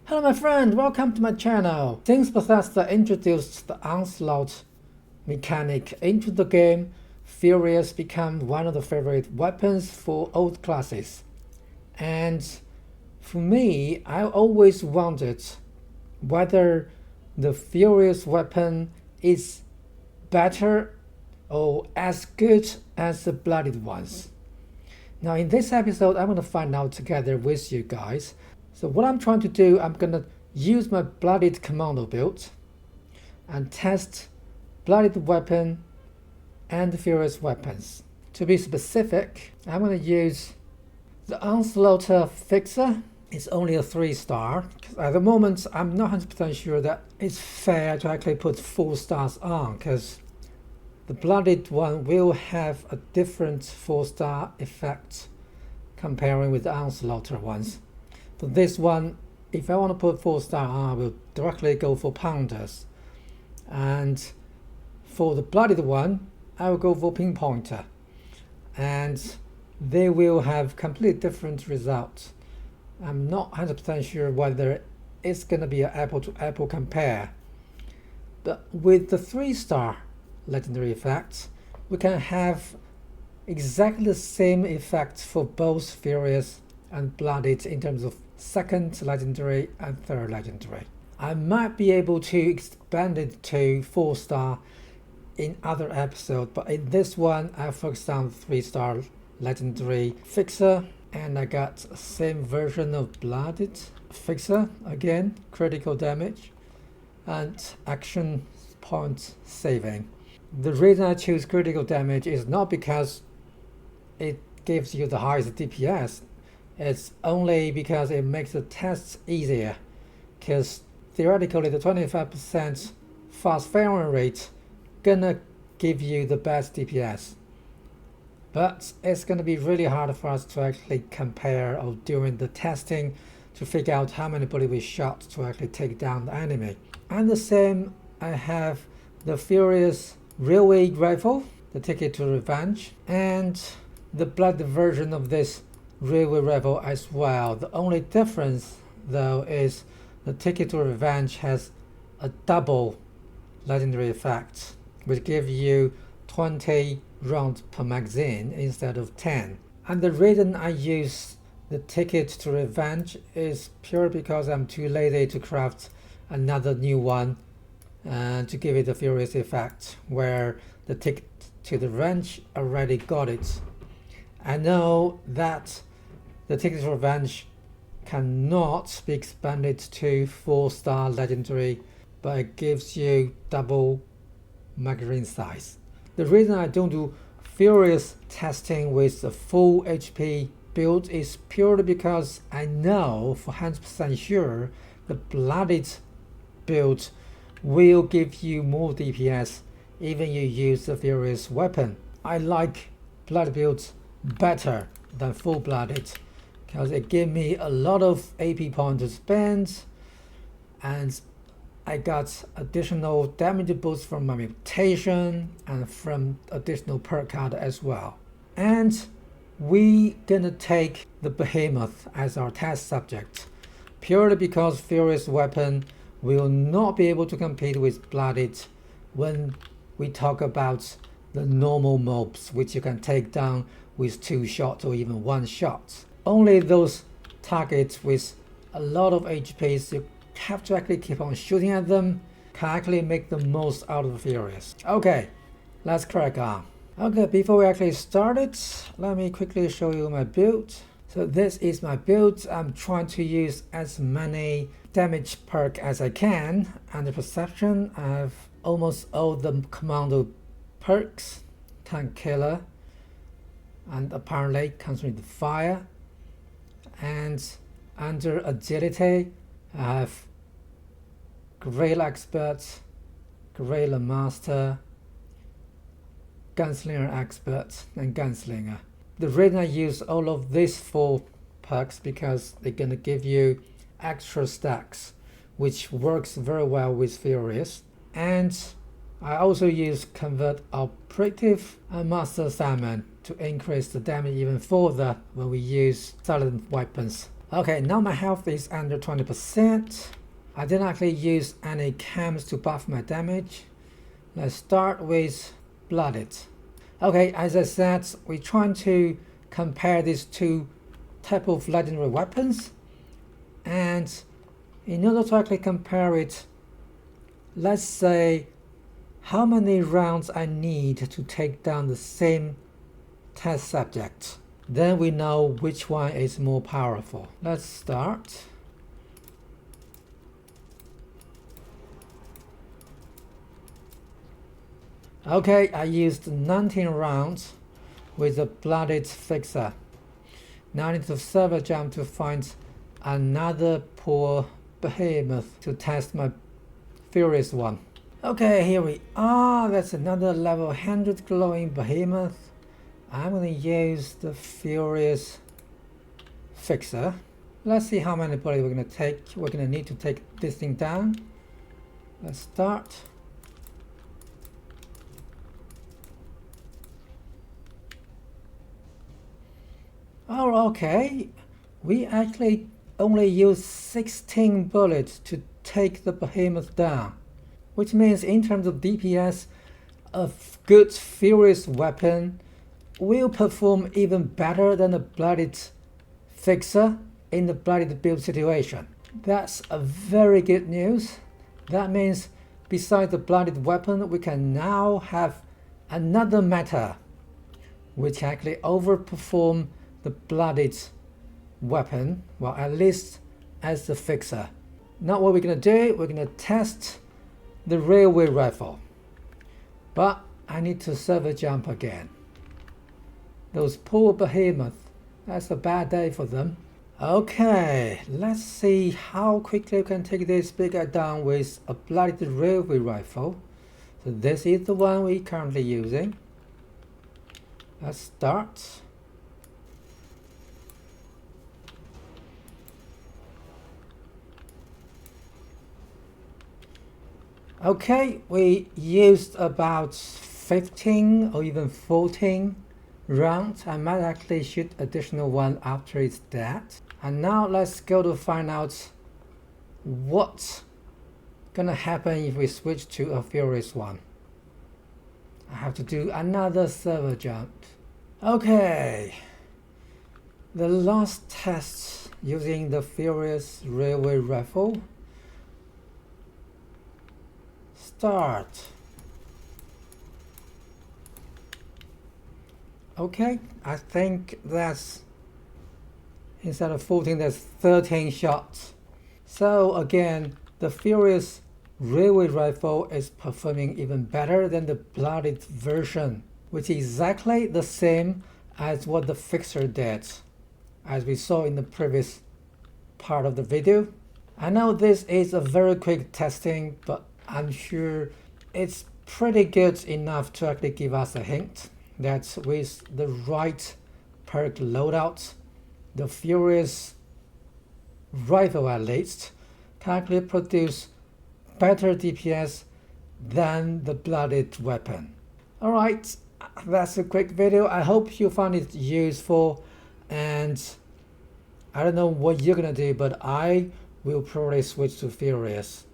Hello my friend, welcome to my channel. Since Bethesda introduced the onslaught mechanic into the game, Furious became one of the favorite weapons for old classes. And for me, I always wondered whether the Furious weapon is better or as good as the Bloodied ones. Now in this episode, I'm going to find out together with you guys. So what I'm trying to do, I'm going to use my Bloodied Commando build and test Bloodied weapon and Furious weapons. To be specific, I'm going to use the onslaught fixer. It's only a 3-star. At the moment, I'm not 100% sure that it's fair to actually put 4 stars on, because the Bloodied one will have a different 4-star effect comparing with the onslaught ones. For this one, if I want to put 4-star on, I will directly go for pounders. And for the Bloodied one, I will go for pinpointer. And they will have completely different results. I'm not 100% sure whether it's going to be an apple-to-apple compare. But with the 3-star legendary effects, we can have exactly the same effect for both Furious and Bloodied in terms of second legendary and third legendary. I might be able to expand it to 4-star in other episodes, but in this one I focused on 3-star legendary fixer, and I got the same version of Bloodied fixer, again critical damage and action point saving. The reason I choose critical damage is not because it gives you the highest DPS. It's only because it makes the tests easier, because theoretically the 25% fast firing rate gonna give you the best DPS. But it's gonna be really hard for us to actually compare or during the testing to figure out how many bullets we shot to actually take down the enemy. And the same, I have the Furious Railway Rifle, the Ticket to Revenge, and the Blood version of this Railway Rifle as well. The only difference though is the Ticket to Revenge has a double legendary effect, which gives you 20 rounds per magazine instead of 10. And the reason I use the Ticket to Revenge is pure because I'm too lazy to craft another new one to give it a Furious effect, where the Ticket to the Revenge already got it. I know that the Ticket to Revenge cannot be expanded to 4-star legendary, but it gives you double magazine size. The reason I don't do Furious testing with the full HP build is purely because I know for 100% sure the Bloodied build will give you more DPS even you use the Furious weapon. I like Blood builds better than full-blooded because it gave me a lot of AP points to spend, and I got additional damage boost from my mutation and from additional perk card as well. And we gonna take the Behemoth as our test subject purely because Furious weapon will not be able to compete with Bloodied when we talk about the normal mobs, which you can take down with 2 shots or even 1 shot. Only those targets with a lot of HPs you have to actually keep on shooting at them can actually make the most out of Furious. Okay, let's crack on. Okay, before we actually start it, let me quickly show you my build. So this is my build. I'm trying to use as many damage perk as I can. Under perception, I have almost all the Commando perks, tank killer, and apparently comes with fire. And under agility, I have Guerrilla Expert, Guerrilla Master, Gunslinger Expert, and Gunslinger. The reason I use all of these 4 perks because they're gonna give you extra stacks, which works very well with Furious. And I also use Convert Operative and Master Salmon to increase the damage even further when we use silent weapons Okay, now my health is under 20%. I didn't actually use any cams to buff my damage. Let's start with Bloodied. Okay, as I said, we're trying to compare these two type of legendary weapons, and in order to actually compare it, let's say how many rounds I need to take down the same test subject. Then we know which one is more powerful. Let's start. Okay, I used 19 rounds with the Bloodied fixer. Now I need to server jump to find another poor behemoth to test my furious one. Okay, here we are. That's another level 100 glowing behemoth. I'm going to use the furious fixer. Let's see how many bullets we're going to take. We're going to need to take this thing down. Let's start. Oh, okay. We actually only use 16 bullets to take the behemoth down, which means in terms of DPS, a good furious weapon will perform even better than the Bloodied fixer in the Bloodied build situation. That's a very good news. That means besides the Bloodied weapon, we can now have another meta which actually overperform the Bloodied weapon, well, at least as the fixer. Now what we're going to do, we're going to test the railway rifle, but I need to server jump again. Those poor behemoths, that's a bad day for them. Okay, let's see how quickly we can take this big guy down with a Bloodied railway rifle. So this is the one we're currently using. Let's start. Okay, we used about 15 or even 14 rounds. I might actually shoot additional one after it's dead. And now let's go to find out what's gonna happen if we switch to a furious one. I have to do another server jump. Okay, the last test using the furious railway rifle. Start. Okay, I think that's, instead of 14, that's 13 shots. So again, the furious railway rifle is performing even better than the Bloodied version, which is exactly the same as what the fixer did, as we saw in the previous part of the video. I know this is a very quick testing, but I'm sure it's pretty good enough to actually give us a hint that with the right perk loadout, the furious rifle at least can actually produce better DPS than the Bloodied weapon. Alright, that's a quick video. I hope you found it useful, and I don't know what you're gonna do, but I will probably switch to furious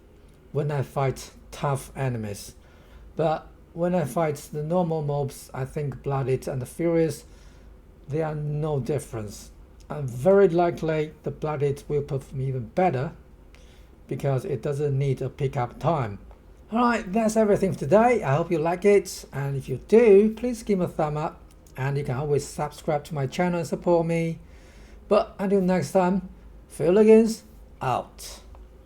when I fight tough enemies. But when I fight the normal mobs, I think Bloodied and the furious, they are no difference. And very likely the Bloodied will perform even better because it doesn't need a pickup time. Alright, that's everything for today. I hope you like it, and if you do, please give me a thumb up, and you can always subscribe to my channel and support me. But until next time, Fearless out.